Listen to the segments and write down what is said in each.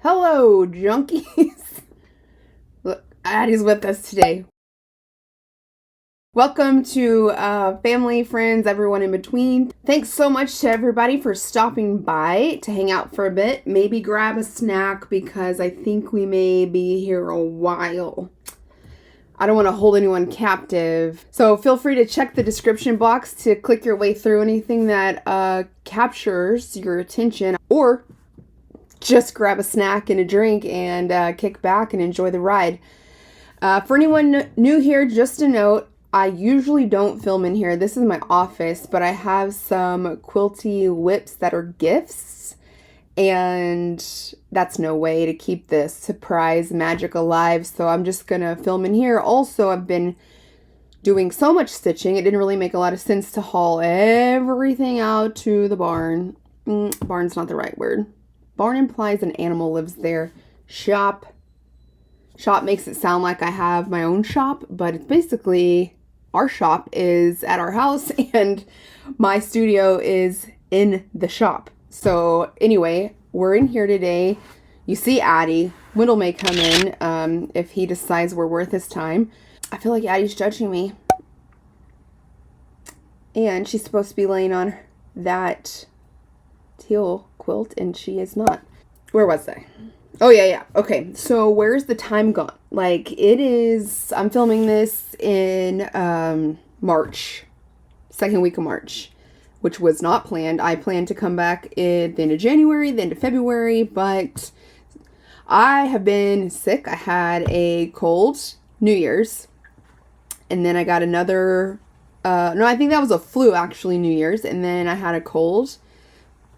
Hello, junkies. Look, Addie's with us today. Welcome to family, friends, everyone in between. Thanks so much to everybody for stopping by to hang out for a bit. Maybe grab a snack because I think we may be here a while. I don't want to hold anyone captive. So feel free to check the description box to click your way through anything that captures your attention, or just grab a snack and a drink and kick back and enjoy the ride. For anyone new here, just a note, I usually don't film in here. This is my office, but I have some quilty whips that are gifts, and that's no way to keep this surprise magic alive, so I'm just gonna film in here. Also, I've been doing so much stitching, it didn't really make a lot of sense to haul everything out to the barn. Barn's not the right word. Barn implies an animal lives there. Shop makes it sound like I have my own shop, but it's basically our shop is at our house and my studio is in the shop. So anyway, we're in here today. You see Addie. Wendell may come in if he decides we're worth his time. I feel like Addie's judging me. And she's supposed to be laying on that teal quilt, and she is not. Where was I? Oh, yeah. Okay, so where's the time gone? Like, it is, I'm filming this in March, second week of March, which was not planned. I planned to come back at the end of January, the end of February, but I have been sick. I had a cold New Year's, and then I got another, no, I think that was a flu, actually, New Year's, and then I had a cold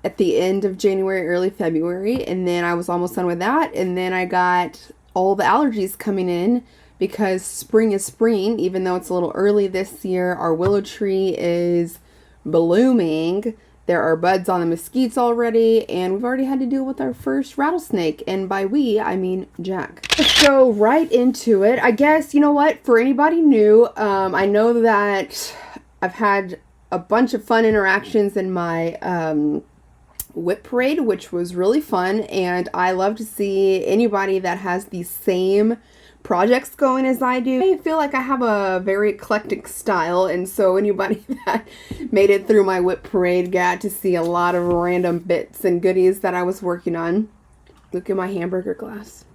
at the end of January, early February, and then I was almost done with that, and then I got all the allergies coming in because spring is spring, even though it's a little early this year. Our willow tree is blooming. There are buds on the mesquites already, and we've already had to deal with our first rattlesnake, and by we, I mean Jack. Let's go right into it. I guess, you know what, for anybody new, I know that I've had a bunch of fun interactions in my whip parade, which was really fun, and I love to see anybody that has the same projects going as I do. I feel like I have a very eclectic style, and so anybody that made it through my whip parade got to see a lot of random bits and goodies that I was working on. Look at my hamburger glass.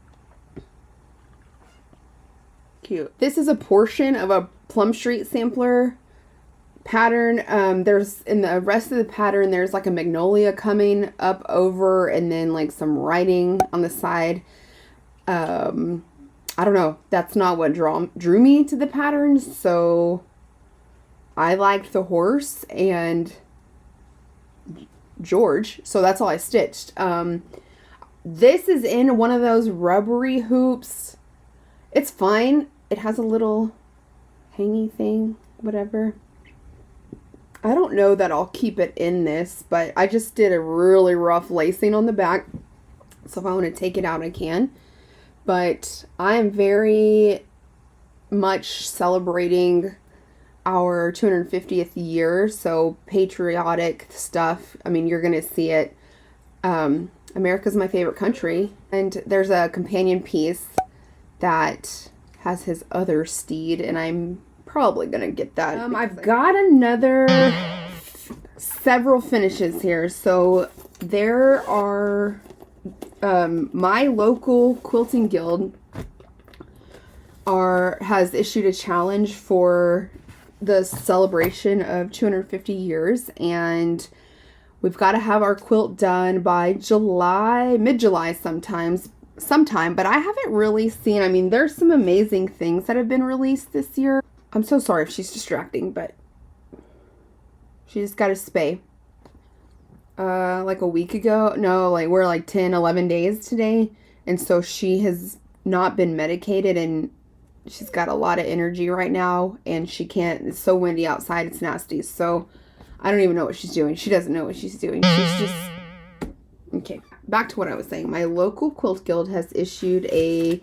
Cute. This is a portion of a Plum Street sampler pattern. There's in the rest of the pattern, there's like a magnolia coming up over, and then like some writing on the side. I don't know, that's not what drew me to the pattern, so I liked the horse and George, so that's all I stitched. This is in one of those rubbery hoops. It's fine. It has a little hangy thing, whatever. I don't know that I'll keep it in this, but I just did a really rough lacing on the back, so if I want to take it out, I can. But I am very much celebrating our 250th year, so patriotic stuff. I mean, you're going to see it. America's my favorite country, and there's a companion piece that has his other steed, and I'm probably gonna get that. I've got another several finishes here. So there are my local quilting guild has issued a challenge for the celebration of 250 years, and we've got to have our quilt done by July, mid-July sometime, but I haven't really seen, I mean, there's some amazing things that have been released this year. I'm so sorry if she's distracting, but she just got a spay. Like a week ago. No, like we're like 10, 11 days today. And so she has not been medicated, and she's got a lot of energy right now, and she can't, it's so windy outside, it's nasty. So I don't even know what she's doing. She doesn't know what she's doing. She's just, okay. Back to what I was saying. My local quilt guild has issued a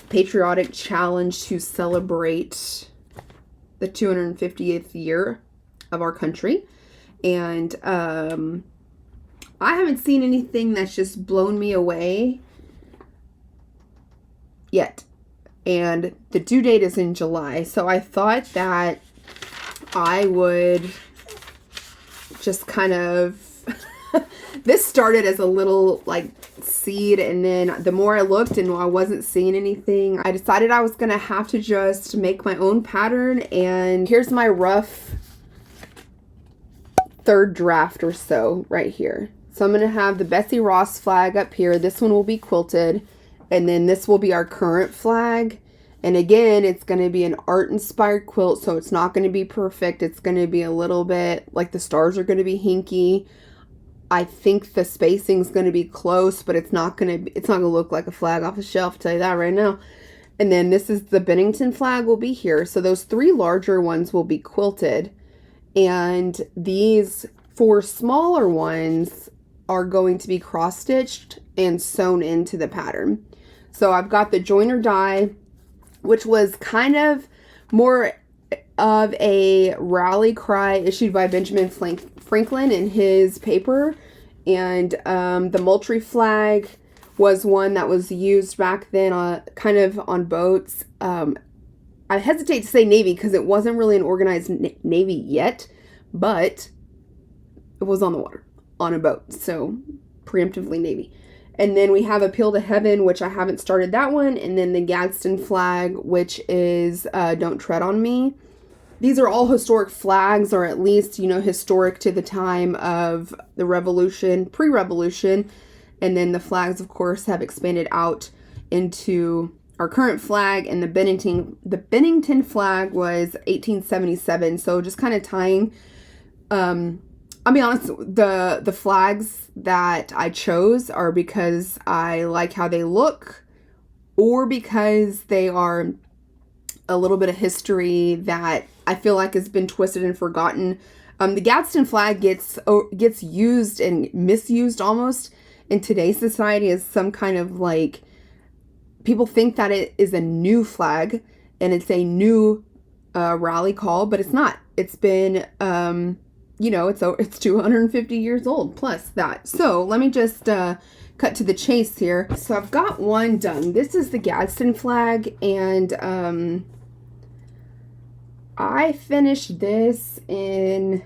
patriotic challenge to celebrate the 250th year of our country, and I haven't seen anything that's just blown me away yet. And the due date is in July. So I thought that I would just kind of... This started as a little like seed, and then the more I looked and I wasn't seeing anything, I decided I was going to have to just make my own pattern. And here's my rough third draft or so right here. So I'm going to have the Betsy Ross flag up here. This one will be quilted, and then this will be our current flag. And again, it's going to be an art inspired quilt, so it's not going to be perfect. It's going to be a little bit like the stars are going to be hinky. I think the spacing's going to be close, but it's not going to look like a flag off the shelf, I'll tell you that right now. And then this is the Bennington flag will be here. So those 3 larger ones will be quilted, and these 4 smaller ones are going to be cross stitched and sewn into the pattern. So I've got the joiner die, which was kind of more of a rally cry issued by Benjamin Franklin in his paper. And the Moultrie flag was one that was used back then kind of on boats. I hesitate to say Navy because it wasn't really an organized Navy yet, but it was on the water, on a boat, so preemptively Navy. And then we have Appeal to Heaven, which I haven't started that one, and then the Gadsden flag, which is Don't Tread on Me. These are all historic flags, or at least, you know, historic to the time of the Revolution, pre-Revolution. And then the flags, of course, have expanded out into our current flag. And the Bennington flag was 1877. So just kind of tying, I'll be honest, the flags that I chose are because I like how they look, or because they are a little bit of history that I feel like has been twisted and forgotten. The Gadsden flag gets used and misused almost in today's society as some kind of like, people think that it is a new flag and it's a new rally call, but it's not. It's been, you know, it's 250 years old plus that. So let me just cut to the chase here. So I've got one done. This is the Gadsden flag, and I finished this in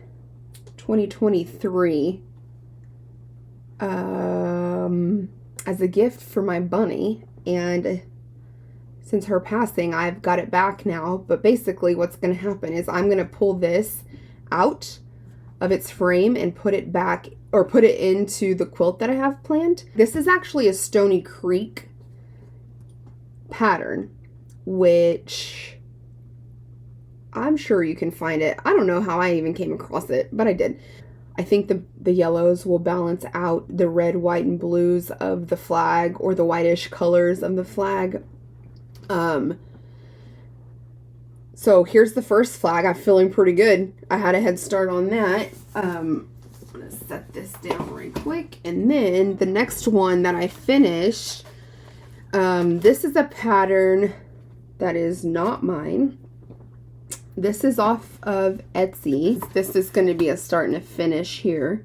2023 as a gift for my bunny, and since her passing, I've got it back now. But basically what's going to happen is I'm going to pull this out of its frame and put it back, or put it into the quilt that I have planned. This is actually a Stoney Creek pattern, which I'm sure you can find it. I don't know how I even came across it, but I did. I think the yellows will balance out the red, white, and blues of the flag, or the whitish colors of the flag. So here's the first flag. I'm feeling pretty good. I had a head start on that. I'm going to set this down right quick. And then the next one that I finished, this is a pattern that is not mine. This is off of Etsy. This is going to be a start and a finish here,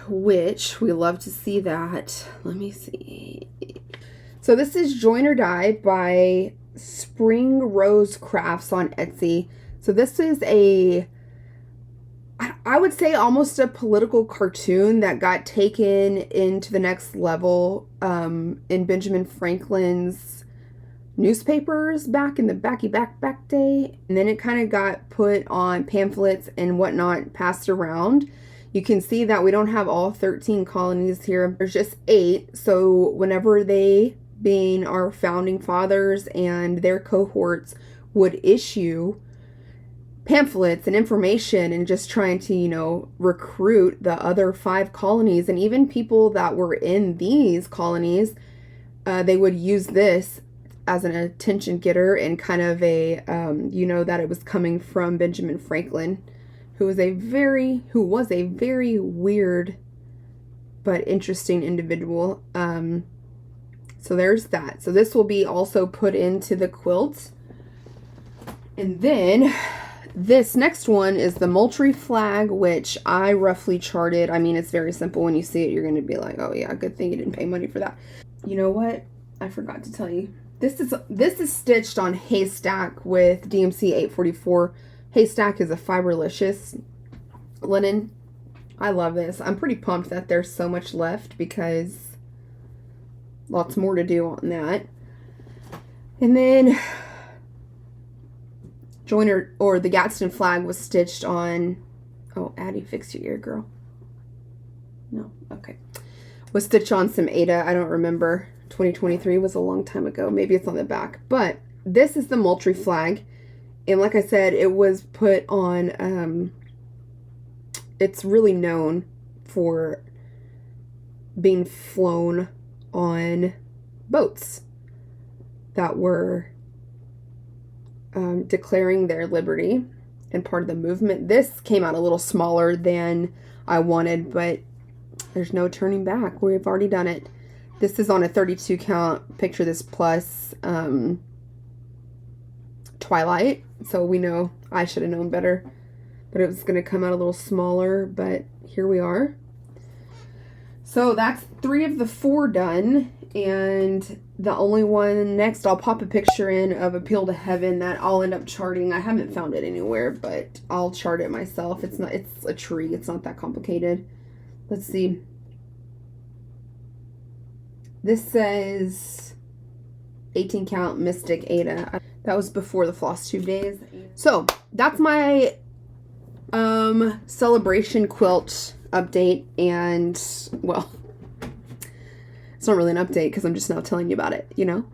which we love to see that. Let me see. So this is Join or Die by Spring Rose Crafts on Etsy. So this is I would say almost a political cartoon that got taken into the next level in Benjamin Franklin's newspapers back in the back day, and then it kind of got put on pamphlets and whatnot, passed around. You can see that we don't have all 13 colonies here. There's just 8. So whenever they, being our founding fathers and their cohorts, would issue pamphlets and information and just trying to, you know, recruit the other 5 colonies, and even people that were in these colonies, they would use this as an attention getter and kind of a, you know, that it was coming from Benjamin Franklin, who was a very weird but interesting individual. So there's that. So this will be also put into the quilt. And then This next one is the Moultrie flag, which I roughly charted. I mean, it's very simple. When you see it, you're going to be like, oh yeah, good thing you didn't pay money for that. You know what? I forgot to tell you. This is stitched on Haystack with DMC 844. Haystack is a fiberlicious linen. I love this. I'm pretty pumped that there's so much left because lots more to do on that. And then joiner, or the Gadsden flag, was stitched on, oh, Addie, fix your ear, girl. No, okay. Was stitched on some Ada. I don't remember. 2023 was a long time ago. Maybe it's on the back. But this is the Moultrie flag. And like I said, it was put on, it's really known for being flown on boats that were declaring their liberty and part of the movement. This came out a little smaller than I wanted, but there's no turning back. We've already done it. This is on a 32 count. Picture this plus Twilight. So we know I should have known better. But it was going to come out a little smaller. But here we are. So that's 3 of the 4 done. And the only one next, I'll pop a picture in of Appeal to Heaven that I'll end up charting. I haven't found it anywhere, but I'll chart it myself. It's a tree. It's not that complicated. Let's see. This says 18 count Mystic Ada. That was before the Flosstube days. So that's my celebration quilt update. And, well, it's not really an update because I'm just now telling you about it, you know?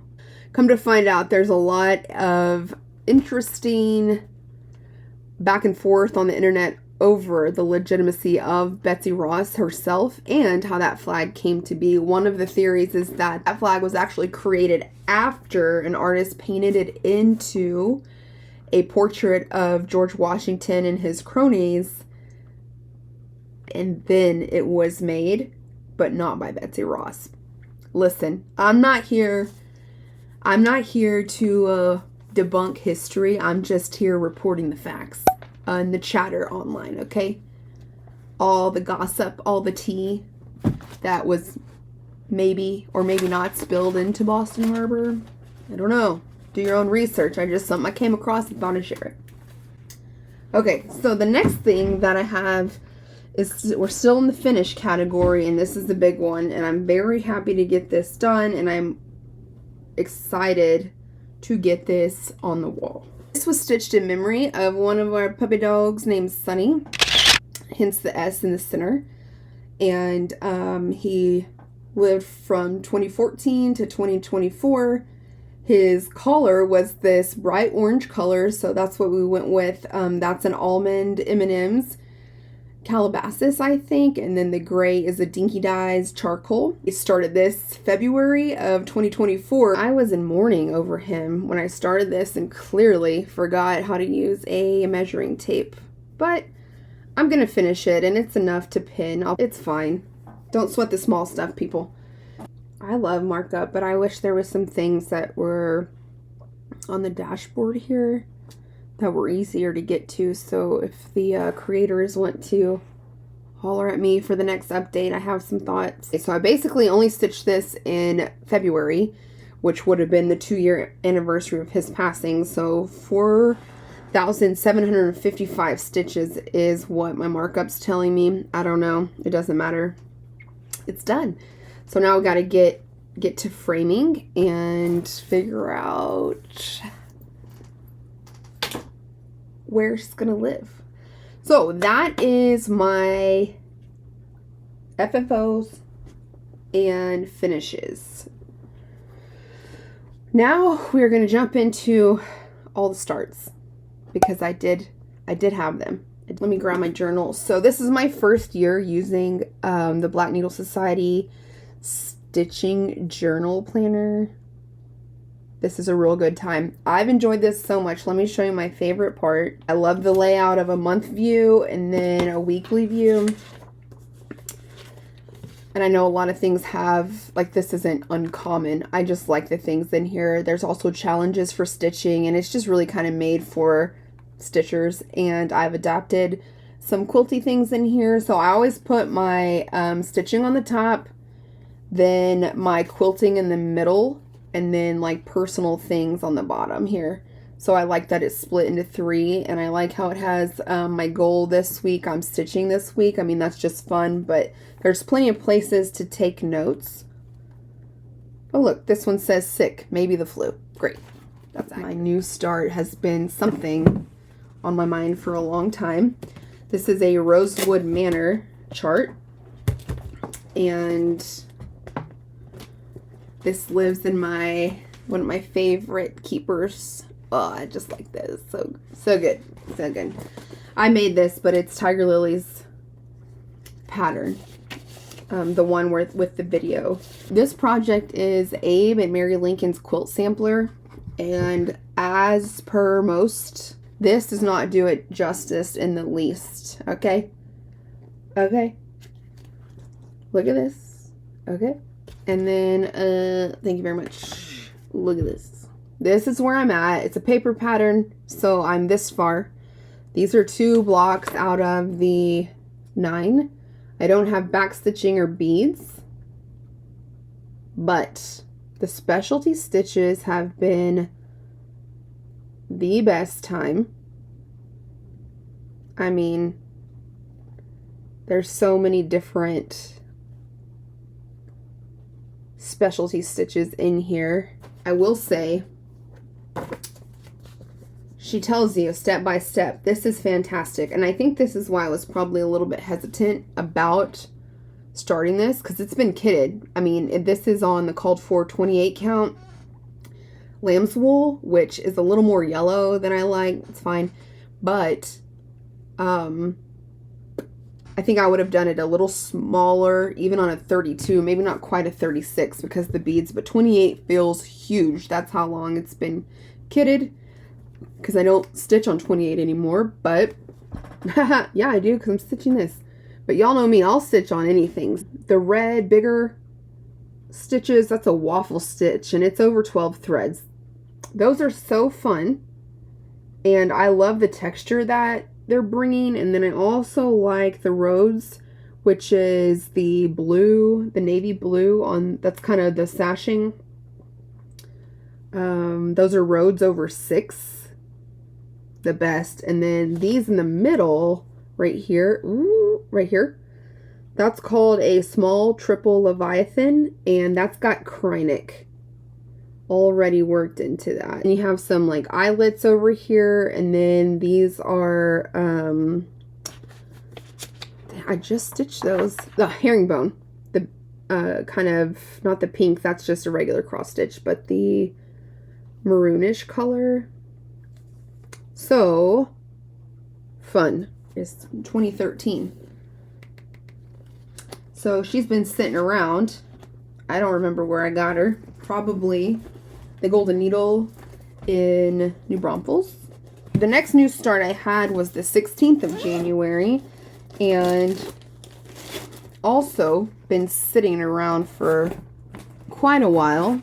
Come to find out, there's a lot of interesting back and forth on the internet over the legitimacy of Betsy Ross herself and how that flag came to be. One of the theories is that that flag was actually created after an artist painted it into a portrait of George Washington and his cronies, and then it was made, but not by Betsy Ross. Listen, I'm not here to debunk history. I'm just here reporting the facts. In the chatter online, okay? All the gossip, all the tea that was maybe or maybe not spilled into Boston Harbor. I don't know. Do your own research. Something I came across and thought I'd share it. Okay, so the next thing that I have is, we're still in the finish category, and this is the big one, and I'm very happy to get this done, and I'm excited to get this on the wall. This was stitched in memory of one of our puppy dogs named Sonny, hence the S in the center. And he lived from 2014 to 2024. His collar was this bright orange color, so that's what we went with. That's an almond M&M's Calabasas, I think, and then the gray is a Dinky Dyes charcoal. He started this February of 2024. I was in mourning over him when I started this and clearly forgot how to use a measuring tape, but I'm gonna finish it, and it's enough to pin. It's fine. Don't sweat the small stuff, people. I love markup, but I wish there was some things that were on the dashboard here that were easier to get to, so if the creators want to holler at me for the next update, I have some thoughts. Okay, so I basically only stitched this in February, which would have been the 2-year anniversary of his passing, so 4,755 stitches is what my markup's telling me. I don't know. It doesn't matter. It's done. So now we got to get to framing and figure out where she's gonna live. So that is my FFOs and finishes. Now we're gonna jump into all the starts because I did have them. Let me grab my journal. So this is my first year using the Black Needle Society stitching journal planner. This is a real good time. I've enjoyed this so much. Let me show you my favorite part. I love the layout of a month view and then a weekly view. And I know a lot of things have, like, this isn't uncommon. I just like the things in here. There's also challenges for stitching, and it's just really kind of made for stitchers, and I've adapted some quilty things in here. So I always put my stitching on the top, then my quilting in the middle, and then like personal things on the bottom here. So I like that it's split into 3, and I like how it has my goal this week. I'm stitching this week. I mean, that's just fun, but there's plenty of places to take notes. Oh, look, this one says sick, maybe the flu. Great. That's my new start. Has been something on my mind for a long time. This is a Rosewood Manor chart, and this lives in one of my favorite keepers. Oh, I just like this. So good. So good. I made this, but it's Tiger Lily's pattern. The one with the video. This project is Abe and Mary Lincoln's quilt sampler, and as per most, this does not do it justice in the least. Okay? Okay? Look at this. Okay? And then, thank you very much. Look at this. This is where I'm at. It's a paper pattern, so I'm this far. These are 2 blocks out of the 9. I don't have back stitching or beads, but the specialty stitches have been the best time. I mean, there's so many different specialty stitches in here. I will say, she tells you step by step. This is fantastic. And I think this is why I was probably a little bit hesitant about starting this, because it's been kitted. I mean, this is on the called for 28 count lamb's wool, which is a little more yellow than I like. It's fine. But I think I would have done it a little smaller, even on a 32, maybe not quite a 36 because the beads, but 28 feels huge. That's how long it's been kitted, because I don't stitch on 28 anymore, but yeah, I do, because I'm stitching this. But y'all know me, I'll stitch on anything. The red, bigger stitches, that's a waffle stitch, and it's over 12 threads. Those are so fun, and I love the texture that they're bringing. And then I also like the rhodes, which is the blue, the navy blue on, that's kind of the sashing. Those are rhodes over 6, the best. And then these in the middle right here, right here, that's called a small triple Leviathan, and that's got Krynic already worked into that. And you have some like eyelets over here, and then these are I just stitched those, the herringbone, the kind of, not the pink, that's just a regular cross stitch, but the maroonish color. So fun. It's 2013. So she's been sitting around. I don't remember where I got her. Probably the Golden Needle in New Braunfels. The next new start I had was the 16th of January, and also been sitting around for quite a while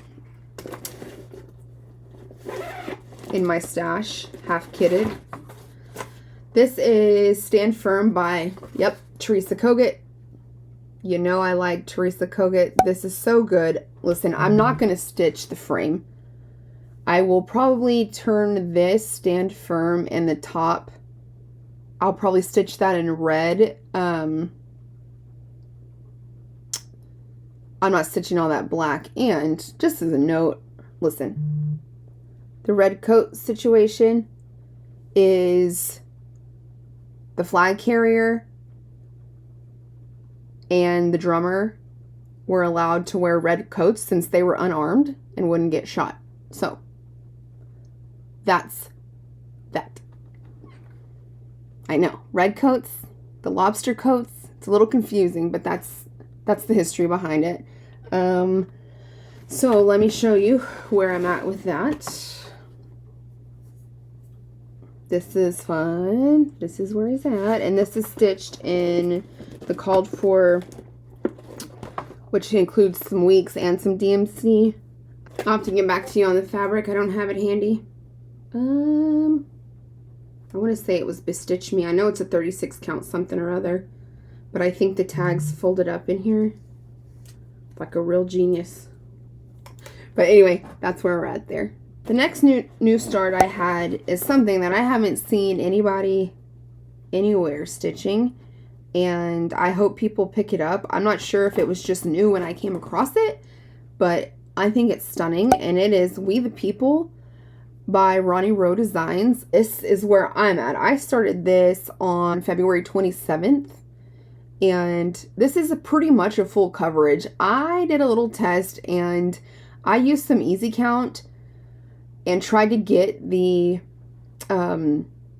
in my stash, half kitted. This is Stand Firm by, yep, Teresa Kogut. You know I like Teresa Kogut. This is so good. Listen, I'm not going to stitch the frame. I will probably turn this Stand Firm in the top. I'll probably stitch that in red. I'm not stitching all that black. And just as a note, listen, the red coat situation is the flag carrier and the drummer were allowed to wear red coats since they were unarmed and wouldn't get shot. So that's that. I know, red coats, the lobster coats, it's a little confusing, but that's the history behind it. So let me show you where I'm at with that. This is fun. This is where he's at. And this is stitched in the called for, which includes some weeks and some DMC. I'll have to get back to you on the fabric. I don't have it handy. I want to say it was Bestitch Me. I know it's a 36 count something or other. But I think the tag's folded up in here. Like a real genius. But anyway, that's where we're at there. The next new start I had is something that I haven't seen anybody anywhere stitching. And I hope people pick it up. I'm not sure if it was just new when I came across it. But I think it's stunning. And it is We the People by Ronnie Rowe Designs. This is where I'm at. I started this on February 27th. And this is pretty much a full coverage. I did a little test and I used some easy count and tried to get the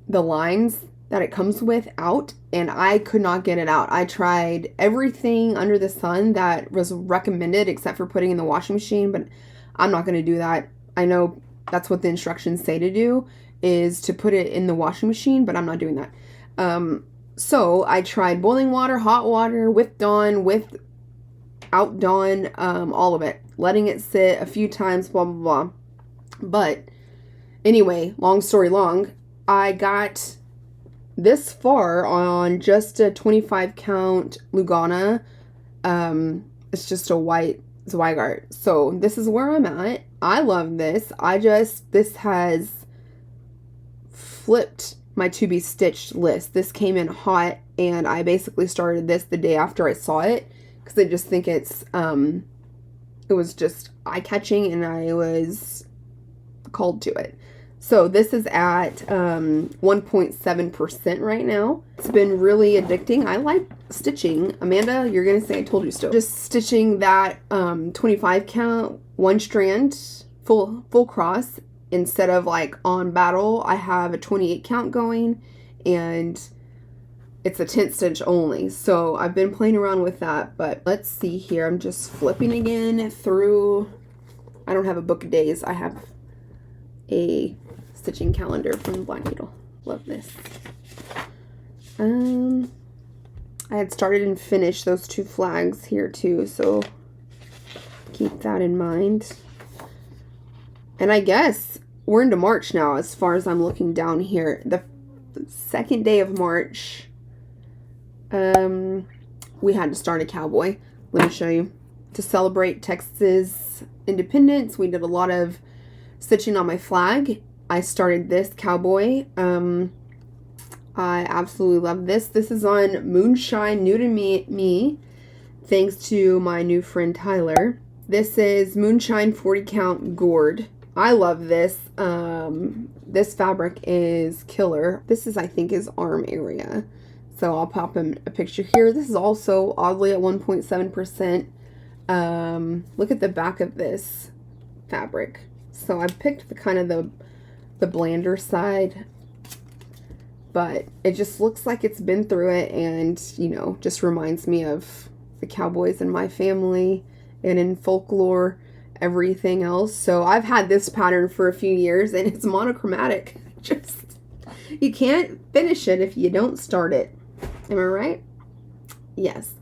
lines that it comes with out, and I could not get it out. I tried everything under the sun that was recommended except for putting in the washing machine, but I'm not going to do that. I know that's what the instructions say to do, is to put it in the washing machine, but I'm not doing that. So I tried boiling water, hot water, with Dawn, without Dawn, all of it. Letting it sit a few times, blah, blah, blah. But anyway, long story long, I got this far on just a 25 count Lugana. It's just a white Zweigart. So this is where I'm at. I love this. This has flipped my to be stitched list. This came in hot, and I basically started this the day after I saw it because I just think it was just eye-catching, and I was called to it. So this is at 1.7% right now. It's been really addicting. I like stitching. Amanda, you're gonna say I told you so. Just stitching that 25 count, one strand, full cross. Instead of like on Battle, I have a 28 count going, and it's a 10 stitch only. So I've been playing around with that, but let's see here. I'm just flipping again through. I don't have a book of days. I have a stitching calendar from Black Needle. Love this. I had started and finished those two flags here too, so keep that in mind. And I guess we're into March now as far as I'm looking down here. The second day of March, we had to start a Cowboy. Let me show you. To celebrate Texas independence, we did a lot of stitching on my flag. I started this Cowboy. I absolutely love this. This is on Moonshine New to Me, thanks to my new friend Tyler. This is Moonshine 40 count gourd. I love this. This fabric is killer. This is, I think, his arm area. So I'll pop him a picture here. This is also oddly at 1.7%. Look at the back of this fabric. So I picked the kind of the blander side, but it just looks like it's been through it, and you know, just reminds me of the Cowboys in my family and in folklore, everything else. So I've had this pattern for a few years, and it's monochromatic. Just, you can't finish it if you don't start it. Am I right? Yes.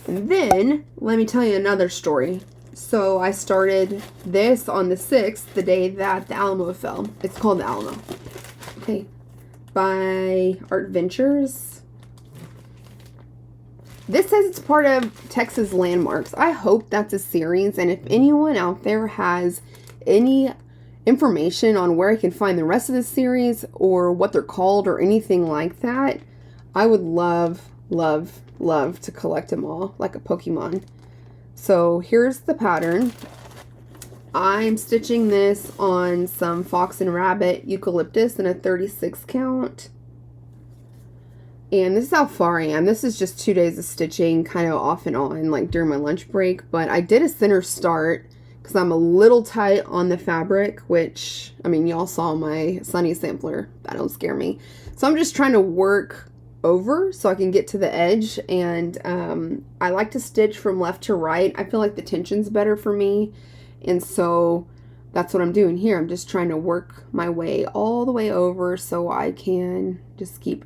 And then let me tell you another story. So I started this on the 6th, the day that the Alamo fell. It's called the Alamo. Okay. By Art Ventures. This says it's part of Texas Landmarks. I hope that's a series, and if anyone out there has any information on where I can find the rest of the series or what they're called or anything like that, I would love, love, love to collect them all like a Pokemon. So here's the pattern. I'm stitching this on some Fox and Rabbit eucalyptus in a 36 count. And this is how far I am. This is just 2 days of stitching, kind of off and on, like during my lunch break. But I did a center start because I'm a little tight on the fabric, which, I mean, y'all saw my Sunny sampler. That don't scare me. So I'm just trying to work over so I can get to the edge, and I like to stitch from left to right. I feel like the tension's better for me, and so that's what I'm doing here. I'm just trying to work my way all the way over so I can just keep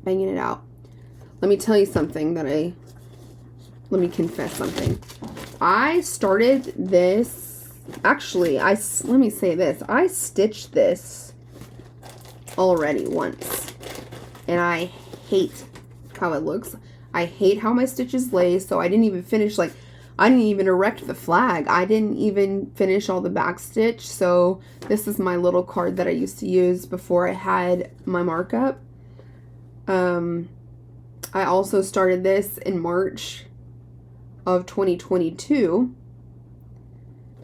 banging it out. Let me tell you something let me confess something. I started this, actually, let me say this. I stitched this already once. And I hate how it looks. I hate how my stitches lay, so I didn't even finish, like, I didn't even erect the flag. I didn't even finish all the back stitch. So this is my little card that I used to use before I had my markup. I also started this in March of 2022.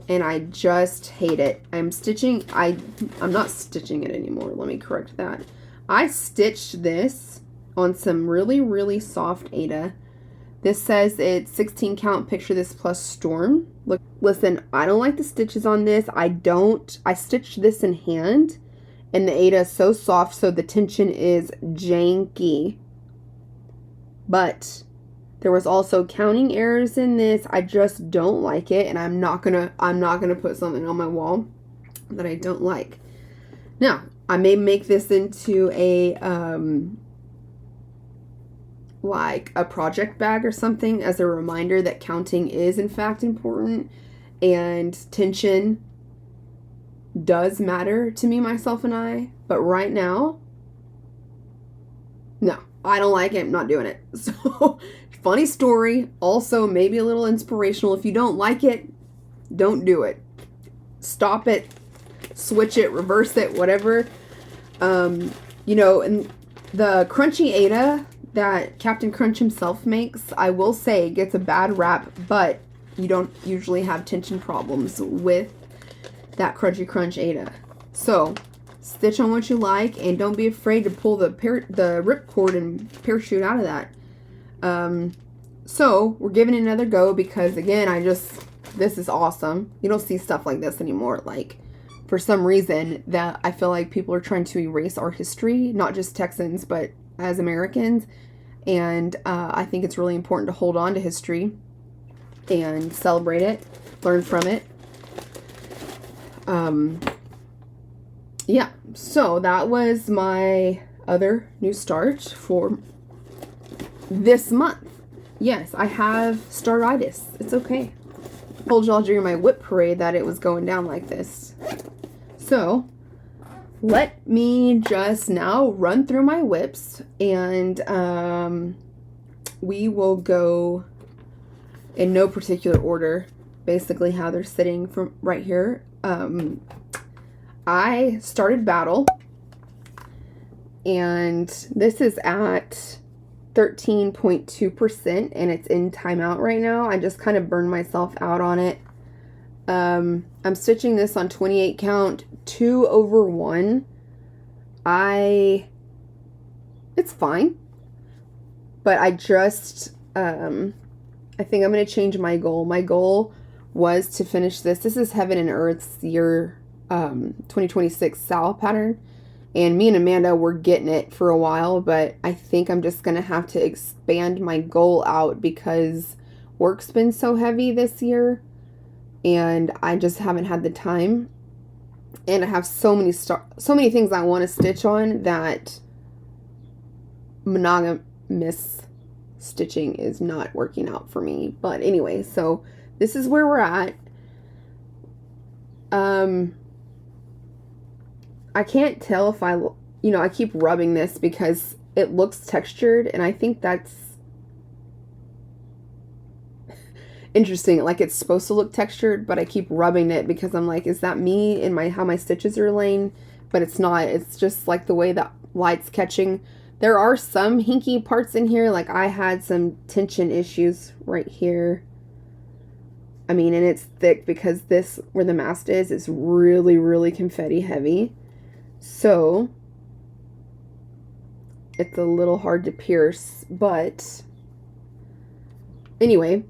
And I just hate it. I'm not stitching it anymore. Let me correct that. I stitched this on some really, really soft Aida. This says it's 16 count, picture this plus storm. Look, listen, I don't like the stitches on this. I stitched this in hand, and the Aida is so soft, so the tension is janky. But there was also counting errors in this. I just don't like it, and I'm not gonna put something on my wall that I don't like. Now, I may make this into a like a project bag or something as a reminder that counting is in fact important and tension does matter to me, myself, and I. But right now, no, I don't like it. I'm not doing it. So, funny story. Also, maybe a little inspirational. If you don't like it, don't do it. Stop it, switch it, reverse it, whatever. You know, and the crunchy Aida that Captain Crunch himself makes, I will say, gets a bad rap, but you don't usually have tension problems with that Crunchy Crunch Aida. So, stitch on what you like, and don't be afraid to pull the ripcord and parachute out of that. So, we're giving it another go because, again, this is awesome. You don't see stuff like this anymore. Like, for some reason, that I feel like people are trying to erase our history, not just Texans, but as Americans. And I think it's really important to hold on to history and celebrate it, learn from it. Yeah, so that was my other new start for this month. Yes, I have startitis. It's okay. I told y'all during my whip parade that it was going down like this. So, let me just now run through my whips, and we will go in no particular order, basically how they're sitting from right here. I started Battle, and this is at 13.2%, and it's in timeout right now. I just kind of burned myself out on it. I'm stitching this on 28 count, 2/1. It's fine, but I just, I think I'm going to change my goal. My goal was to finish this. This is Heaven and Earth's year 2026 Sal pattern, and me and Amanda were getting it for a while, but I think I'm just going to have to expand my goal out because work's been so heavy this year, and I just haven't had the time, and I have so many things I want to stitch on that monogamous stitching is not working out for me. But anyway, so this is where we're at. I can't tell if I keep rubbing this because it looks textured, and I think that's interesting. Like, it's supposed to look textured, but I keep rubbing it because I'm like, is that me and how my stitches are laying? But it's not. It's just like the way that light's catching. There are some hinky parts in here. Like, I had some tension issues right here. I mean, and it's thick because this, where the mast is really, really confetti heavy. So, it's a little hard to pierce, but anyway,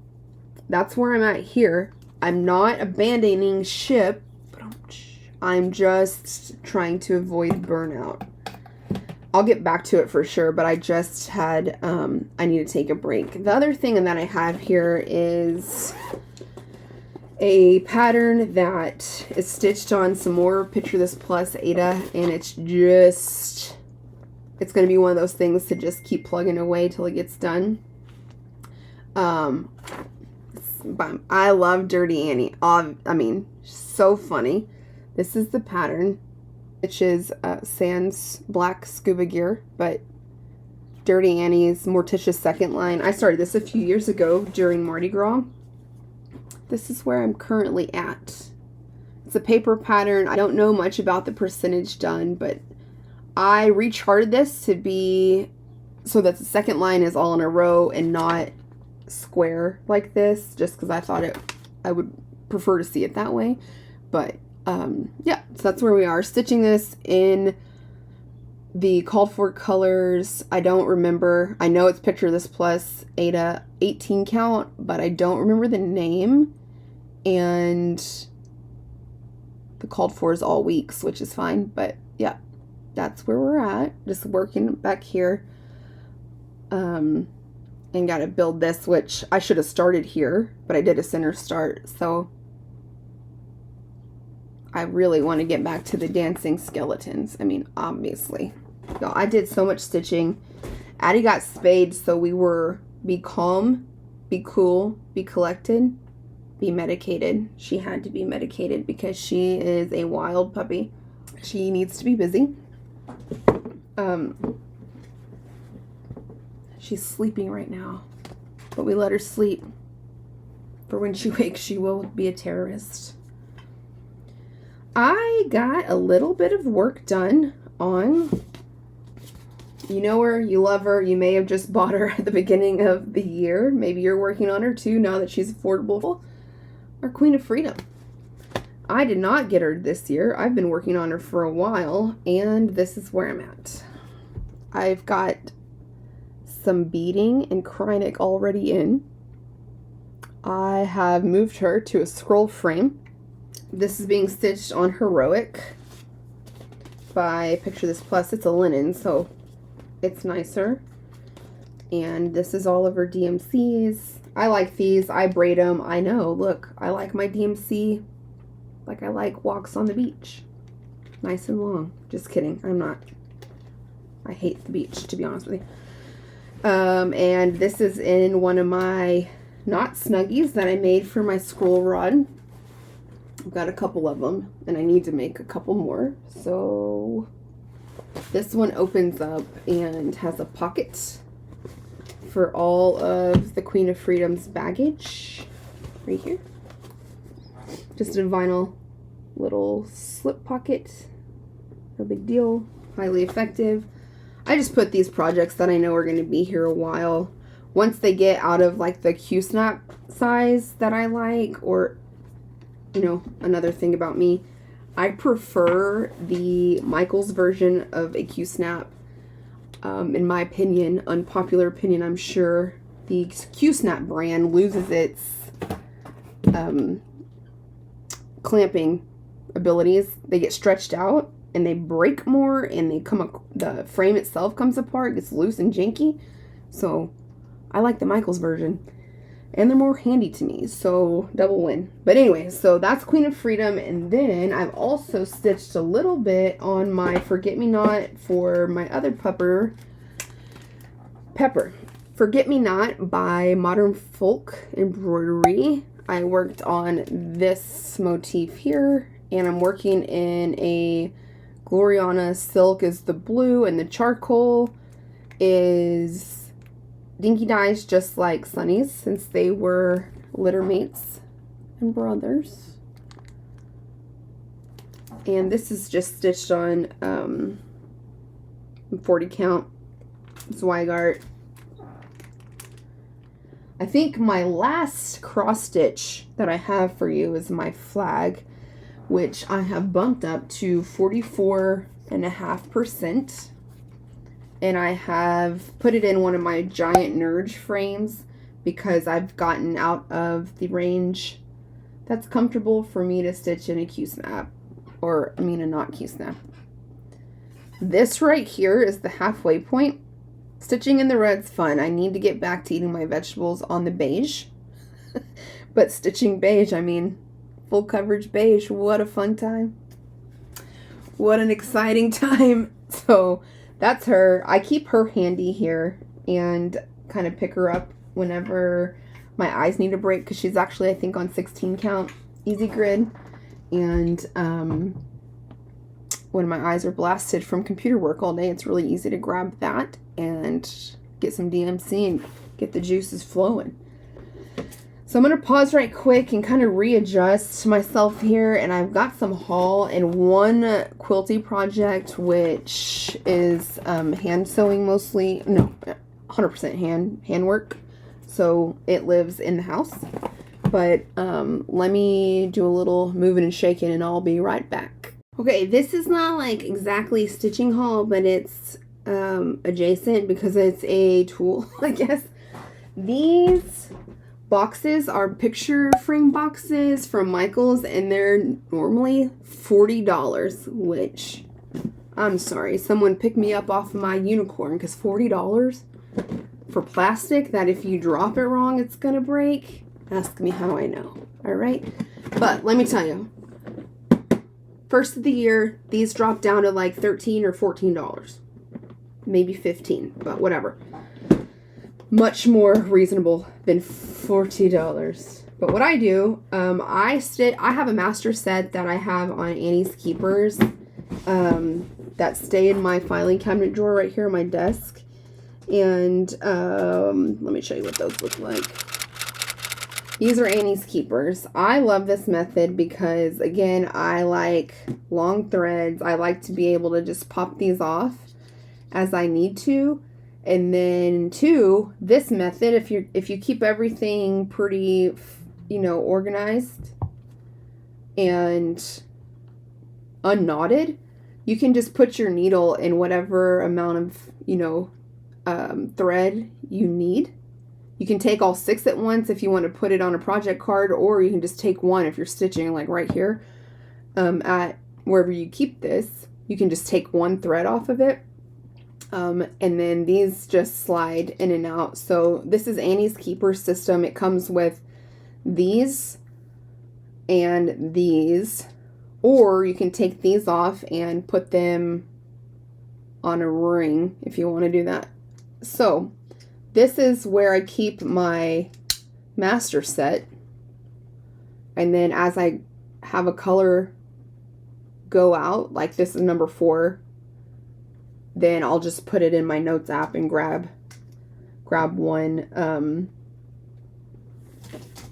that's where I'm at here. I'm not abandoning ship. I'm just trying to avoid burnout. I'll get back to it for sure, but I just had, I need to take a break. The other thing that I have here is a pattern that is stitched on some more Picture This Plus Aida, and it's going to be one of those things to just keep plugging away till it gets done. I love Dirty Annie. I mean, so funny. This is the pattern. which is Sans Black Scuba Gear, but Dirty Annie's Morticia's second line. I started this a few years ago during Mardi Gras. This is where I'm currently at. It's a paper pattern. I don't know much about the percentage done, but I recharted this to be so that the second line is all in a row and not square like this, just because I thought I would prefer to see it that way. But yeah, so that's where we are. Stitching this in the called for colors. I don't remember. I know it's Picture This Plus Ada 18 count, but I don't remember the name. And the called for is all weeks, which is fine. But yeah, that's where we're at. Just working back here. And got to build this, which I should have started here, but I did a center start. So I really want to get back to the dancing skeletons. I mean, obviously. So I did so much stitching. Addie got spayed, so we were be calm, be cool, be collected, be medicated. She had to be medicated because she is a wild puppy. She needs to be busy. She's sleeping right now, but we let her sleep. For when she wakes, she will be a terrorist. I got a little bit of work done on, you know her, you love her, you may have just bought her at the beginning of the year. Maybe you're working on her too now that she's affordable. Our Queen of Freedom. I did not get her this year. I've been working on her for a while, and this is where I'm at. I've got some beading and Krynic already in. I have moved her to a scroll frame. This is being stitched on Heroic by Picture This Plus. It's a linen, so it's nicer. And this is all of her DMCs. I like these. I braid them. I know. Look, I like my DMC like I like walks on the beach. Nice and long. Just kidding. I'm not. I hate the beach, to be honest with you. And this is in one of my knot snuggies that I made for my scroll rod. I've got a couple of them, and I need to make a couple more. So this one opens up and has a pocket for all of the Queen of Freedom's baggage right here. Just a vinyl little slip pocket. No big deal. Highly effective. I just put these projects that I know are going to be here a while. Once they get out of like the Q-snap size that I like, or, you know, another thing about me, I prefer the Michaels version of a Q-snap. In my opinion, unpopular opinion, I'm sure, the Q-snap brand loses its clamping abilities. They get stretched out and they break more, and the frame itself comes apart, gets loose and janky. So I like the Michaels version, and they're more handy to me, so double win. But anyway, so that's Queen of Freedom. And then I've also stitched a little bit on my Forget-Me-Not for my other Pepper. Forget-Me-Not by Modern Folk Embroidery. I worked on this motif here, and I'm working in a Gloriana silk is the blue, and the charcoal is Dinky Dyes, just like Sunny's, since they were litter mates and brothers. And this is just stitched on 40 count Zweigart. I think my last cross stitch that I have for you is my flag, which I have bumped up to 44.5%. And I have put it in one of my giant Nurge frames because I've gotten out of the range that's comfortable for me to stitch in a Q-snap. Or, I mean, a not Q-snap. This right here is the halfway point. Stitching in the red's fun. I need to get back to eating my vegetables on the beige. But stitching beige, I mean, full coverage beige. What a fun time. What an exciting time. So that's her. I keep her handy here and kind of pick her up whenever my eyes need a break, because she's actually, I think, on 16 count easy grid. And when my eyes are blasted from computer work all day, it's really easy to grab that and get some DMC and get the juices flowing. So I'm going to pause right quick and kind of readjust myself here. And I've got some haul and one quilty project, which is hand sewing mostly. No, 100% handwork. So it lives in the house. But let me do a little moving and shaking and I'll be right back. Okay, this is not like exactly stitching haul, but it's adjacent because it's a tool, I guess. These boxes are picture frame boxes from Michael's, and they're normally $40, which, I'm sorry, someone picked me up off of my unicorn, because $40 for plastic that if you drop it wrong, it's gonna break. Ask me how I know, all right? But let me tell you, first of the year, these dropped down to like $13 or $14, maybe 15, but whatever. Much more reasonable than $40. But what I do, I have a master set that I have on Annie's Keepers that stay in my filing cabinet drawer right here on my desk. And let me show you what those look like. These are Annie's Keepers. I love this method because, again, I like long threads. I like to be able to just pop these off as I need to. And then two, this method, if you keep everything pretty, organized and unknotted, you can just put your needle in whatever amount of, thread you need. You can take all 6 at once if you want to put it on a project card, or you can just take one if you're stitching, like right here, at wherever you keep this. You can just take one thread off of it. And then these just slide in and out. So this is Annie's Keeper system. It comes with these and these, or you can take these off and put them on a ring if you want to do that. So this is where I keep my master set. And then as I have a color go out, like this is number 4, then I'll just put it in my notes app and grab one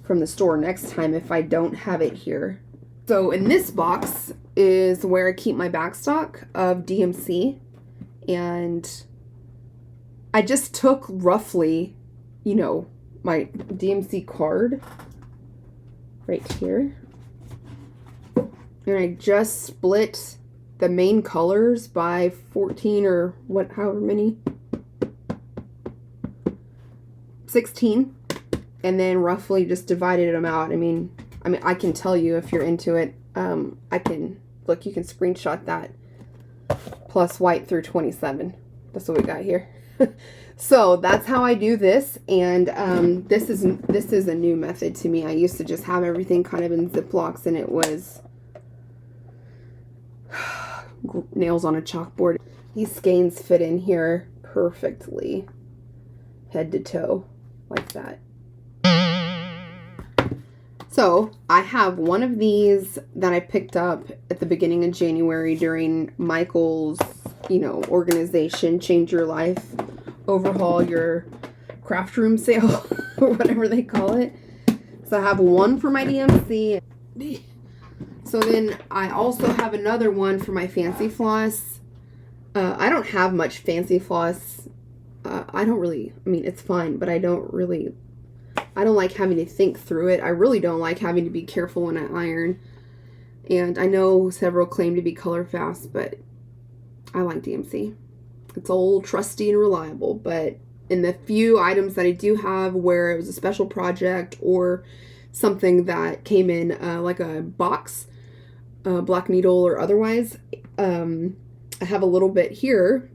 from the store next time if I don't have it here. So in this box is where I keep my backstock of DMC, and I just took roughly, my DMC card right here, and I just split the main colors by 14 or however many, 16, and then roughly just divided them out. I mean, I can tell you if you're into it. I can look. You can screenshot that. Plus white through 27. That's what we got here. So that's how I do this, and this is a new method to me. I used to just have everything kind of in Ziplocs, and it was nails on a chalkboard. These skeins fit in here perfectly, head to toe, like that. So I have one of these that I picked up at the beginning of January during Michael's, organization, change your life, overhaul your craft room sale, or whatever they call it. So I have one for my DMC. So then I also have another one for my fancy floss. I don't have much fancy floss. It's fine, but I don't like having to think through it. I really don't like having to be careful when I iron. And I know several claim to be color fast, but I like DMC. It's old, trusty, and reliable. But in the few items that I do have where it was a special project or something that came in like a box, black needle or otherwise, I have a little bit here,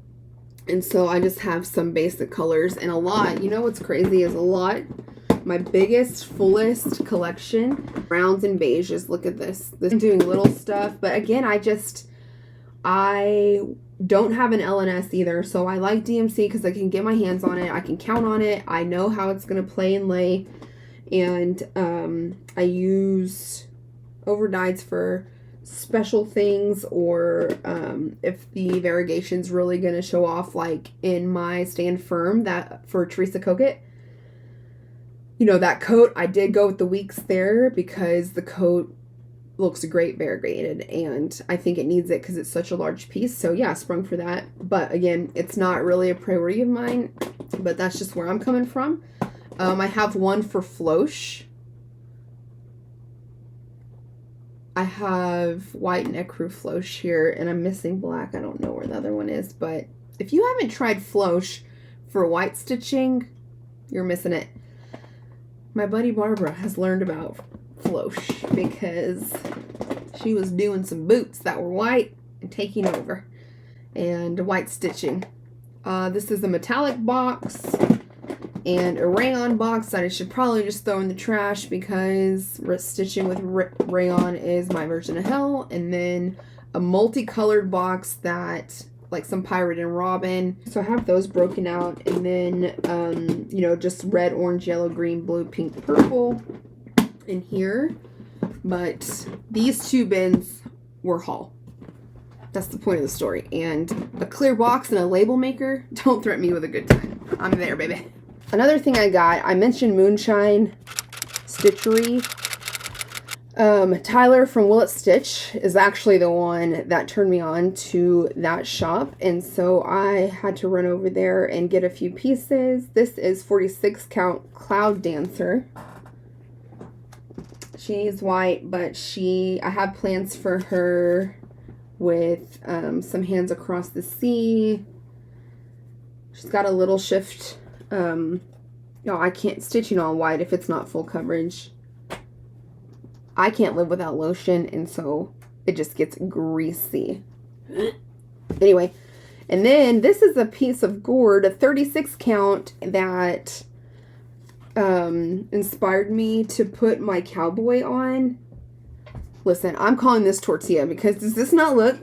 and so I just have some basic colors and a lot. What's crazy is a lot. My biggest, fullest collection, browns and beiges. Look at this. I'm doing little stuff, but again, I don't have an LNS either, so I like DMC because I can get my hands on it. I can count on it. I know how it's going to play and lay, and I use overdyes for special things, or if the variegation's really going to show off, like in my Stand Firm that for Teresa Kogut. You know, that coat, I did go with the weeks there because the coat looks great variegated, and I think it needs it because it's such a large piece. So yeah, sprung for that. But again, it's not really a priority of mine, but that's just where I'm coming from. I have one for Floss. I have white and ecru Floss here, and I'm missing black. I don't know where the other one is, but if you haven't tried Floss for white stitching, you're missing it. My buddy Barbara has learned about Floss because she was doing some boots that were white and taking over, and white stitching. This is a metallic box and a rayon box that I should probably just throw in the trash because stitching with rayon is my version of hell. And then a multicolored box that, like some Pirate and Robin. So I have those broken out, and then, you know, just red, orange, yellow, green, blue, pink, purple in here. But these two bins were haul. That's the point of the story. And a clear box and a label maker, don't threaten me with a good time. I'm there, baby. Another thing I got, I mentioned Moonshine Stitchery. Tyler from Will It Stitch is actually the one that turned me on to that shop, and so I had to run over there and get a few pieces. This is 46 count Cloud Dancer. She's white, but I have plans for her with some Hands Across the Sea. She's got a little shift. No, I can't stitching on white if it's not full coverage. I can't live without lotion, and so it just gets greasy. Anyway, and then this is a piece of gourd, a 36 count that inspired me to put my Cowboy on. Listen, I'm calling this tortilla because does this not look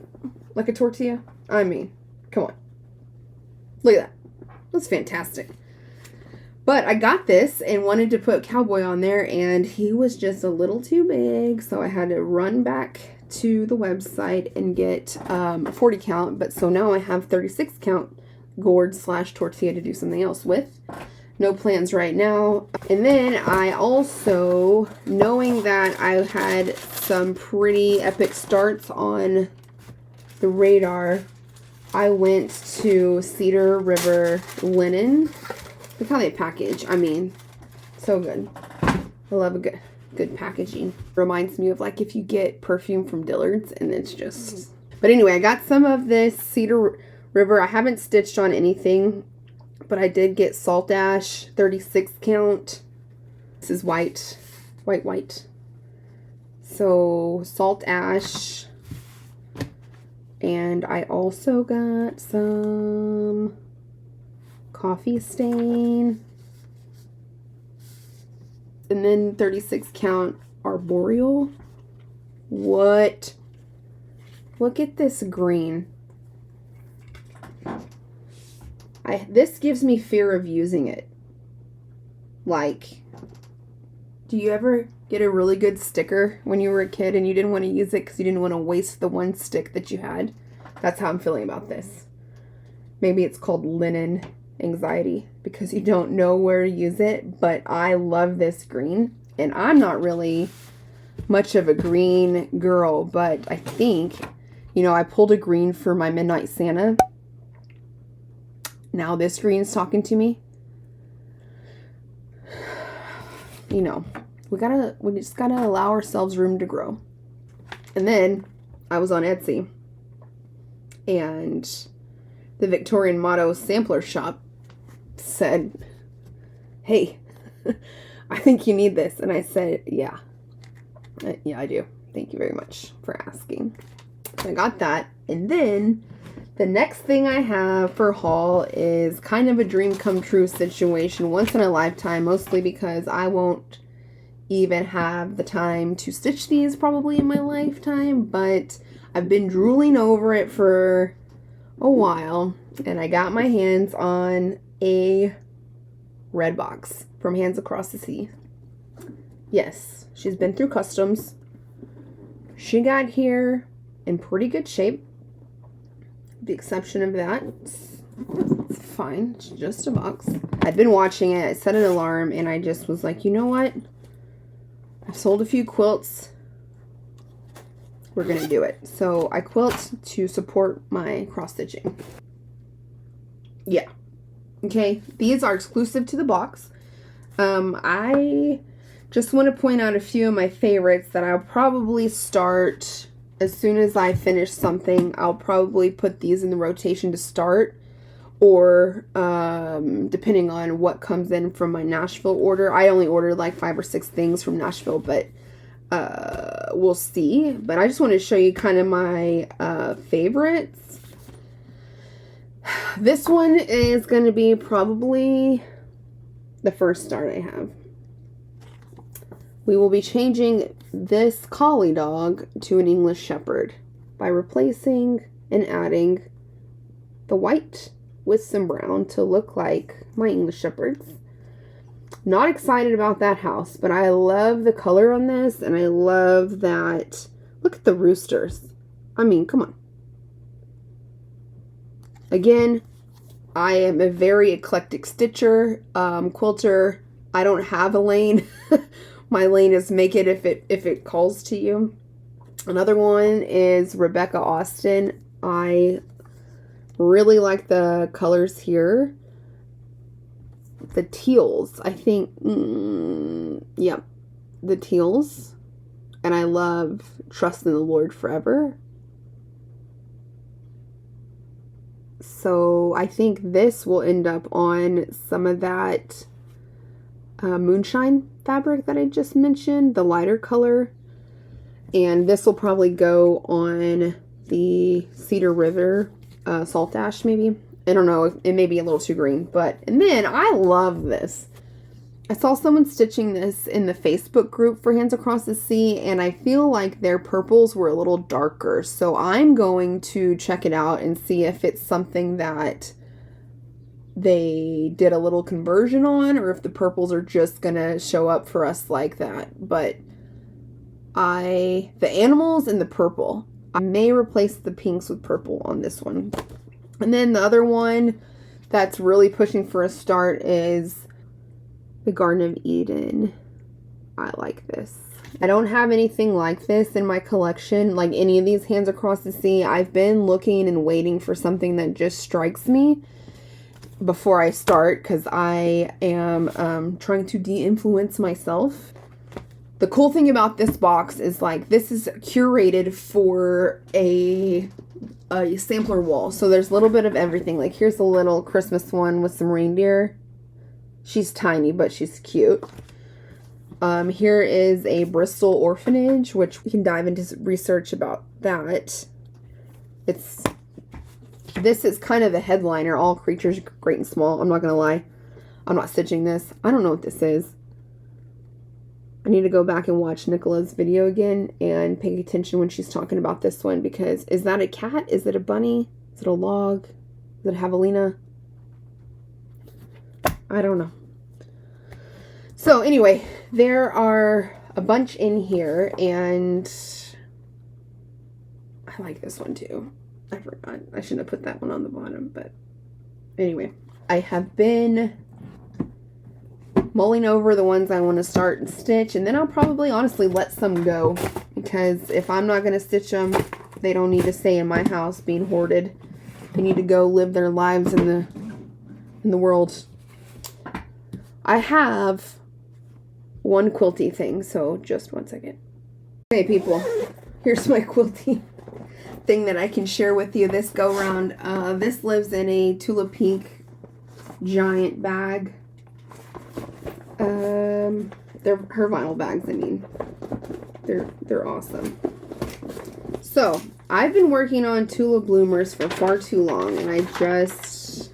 like a tortilla? I mean, come on. Look at that. That's fantastic. But I got this and wanted to put Cowboy on there, and he was just a little too big, so I had to run back to the website and get a 40 count. But so now I have 36 count gourd / tortilla to do something else with. No plans right now. And then I also, knowing that I had some pretty epic starts on the radar, I went to Cedar River Linen. Look how they package. I mean, so good. I love a good packaging. Reminds me of like if you get perfume from Dillard's and it's just... But anyway, I got some of this Cedar River. I haven't stitched on anything, but I did get Salt Ash 36 count. This is white. White. So Salt Ash. And I also got some Coffee Stain, and then 36 count Arboreal. What? Look at this green. This gives me fear of using it. Like, do you ever get a really good sticker when you were a kid and you didn't want to use it because you didn't want to waste the one stick that you had? That's how I'm feeling about this. Maybe it's called linen anxiety because you don't know where to use it, but I love this green, and I'm not really much of a green girl, but I think, you know, I pulled a green for my Midnight Santa. Now this green's talking to me. You know, we just gotta allow ourselves room to grow. And then I was on Etsy, and the Victorian Motto sampler shop said, hey, I think you need this. And I said, yeah, I do. Thank you very much for asking. I got that. And then the next thing I have for haul is kind of a dream come true situation, once in a lifetime, mostly because I won't even have the time to stitch these probably in my lifetime, but I've been drooling over it for a while, and I got my hands on a red box from Hands Across the Sea. Yes, she's been through customs. She got here in pretty good shape. The exception of that. It's fine. It's just a box. I'd been watching it. I set an alarm and I just was like, you know what? I've sold a few quilts. We're going to do it. So I quilt to support my cross stitching. Yeah. Okay. These are exclusive to the box. I just want to point out a few of my favorites that I'll probably start as soon as I finish something. I'll probably put these in the rotation to start, or depending on what comes in from my Nashville order. I only ordered like 5 or 6 things from Nashville, but we'll see. But I just want to show you kind of my favorites. This one is going to be probably the first start I have. We will be changing this collie dog to an English Shepherd by replacing and adding the white with some brown to look like my English Shepherds. Not excited about that house, but I love the color on this, and I love that. Look at the roosters. I mean, come on. Again, I am a very eclectic stitcher, quilter. I don't have a lane. My lane is make it if it calls to you. Another one is Rebecca Austin. I really like the colors here. The teals, I think, yep, the teals. And I love Trust in the Lord Forever. So I think this will end up on some of that moonshine fabric that I just mentioned, the lighter color. And this will probably go on the Cedar River salt ash, maybe. I don't know, it may be a little too green, but, and then I love this. I saw someone stitching this in the Facebook group for Hands Across the Sea, and I feel like their purples were a little darker. So I'm going to check it out and see if it's something that they did a little conversion on, or if the purples are just gonna show up for us like that. But the animals and the purple, I may replace the pinks with purple on this one. And then the other one that's really pushing for a start is the Garden of Eden. I like this. I don't have anything like this in my collection, like any of these Hands Across the Sea. I've been looking and waiting for something that just strikes me before I start, because I am trying to de-influence myself. The cool thing about this box is, like, this is curated for a sampler wall. So there's a little bit of everything. Like, here's a little Christmas one with some reindeer. She's tiny, but she's cute. Here is a Bristol orphanage, which we can dive into research about that. This is kind of the headliner. All creatures great and small. I'm not going to lie. I'm not stitching this. I don't know what this is. I need to go back and watch Nicola's video again and pay attention when she's talking about this one, because is that a cat? Is it a bunny? Is it a log? Is it a javelina? I don't know. So anyway, there are a bunch in here, and I like this one too. I forgot. I shouldn't have put that one on the bottom, but anyway, I have been mulling over the ones I want to start and stitch, and then I'll probably honestly let some go, because if I'm not going to stitch them, they don't need to stay in my house being hoarded. They need to go live their lives in the world. I have one quilty thing, so just one second. Okay, people, here's my quilty thing that I can share with you this go round. This lives in a Tula Pink giant bag. They're her vinyl bags. I mean, they're awesome. So I've been working on Tula bloomers for far too long, and I just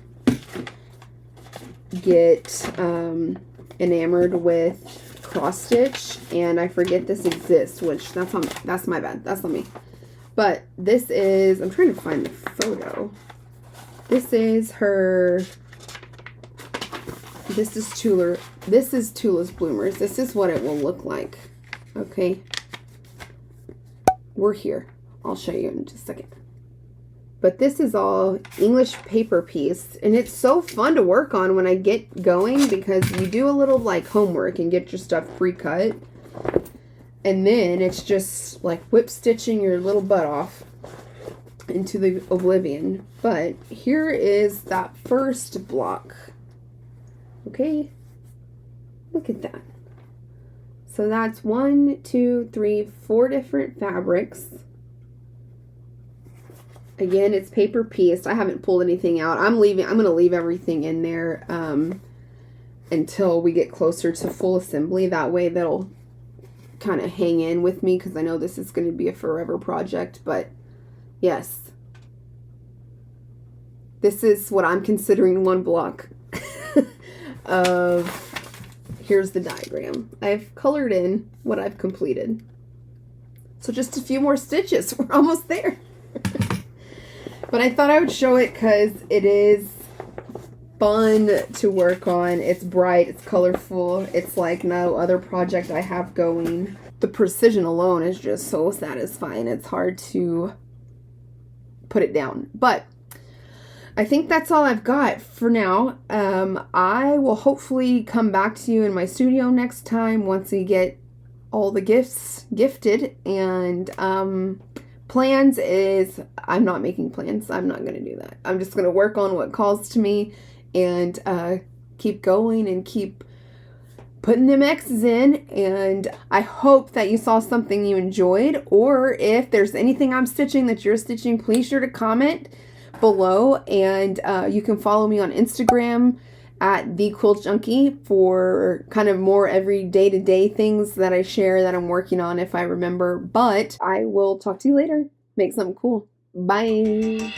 get enamored with cross stitch, and I forget this exists, which that's my bad. That's on me. But this is, I'm trying to find the photo. This is her. This is Tula's bloomers. This is what it will look like. Okay. we're here. I'll show you in just a second. But this is all English paper piece, and it's so fun to work on when I get going because you do a little like homework and get your stuff pre-cut, and then it's just like whip stitching your little butt off into the oblivion. But here is that first block. Okay, look at that. So that's 1, 2, 3, 4 different fabrics. Again, it's paper pieced. I haven't pulled anything out. I'm going to leave everything in there until we get closer to full assembly. That way that'll kind of hang in with me because I know this is going to be a forever project. But yes, this is what I'm considering one block of... Here's the diagram. I've colored in what I've completed. So just a few more stitches. We're almost there. But I thought I would show it because it is fun to work on. It's bright, it's colorful, it's like no other project I have going. The precision alone is just so satisfying. It's hard to put it down. But I think that's all I've got for now. I will hopefully come back to you in my studio next time once we get all the gifts gifted. And plans is, I'm not making plans. I'm not going to do that. I'm just going to work on what calls to me and keep going and keep putting them X's in. And I hope that you saw something you enjoyed, or if there's anything I'm stitching that you're stitching, please sure to comment below. And you can follow me on Instagram at the Quilt Junkie for kind of more every day-to-day things that I share that I'm working on if I remember. But I will talk to you later. Make something cool. Bye.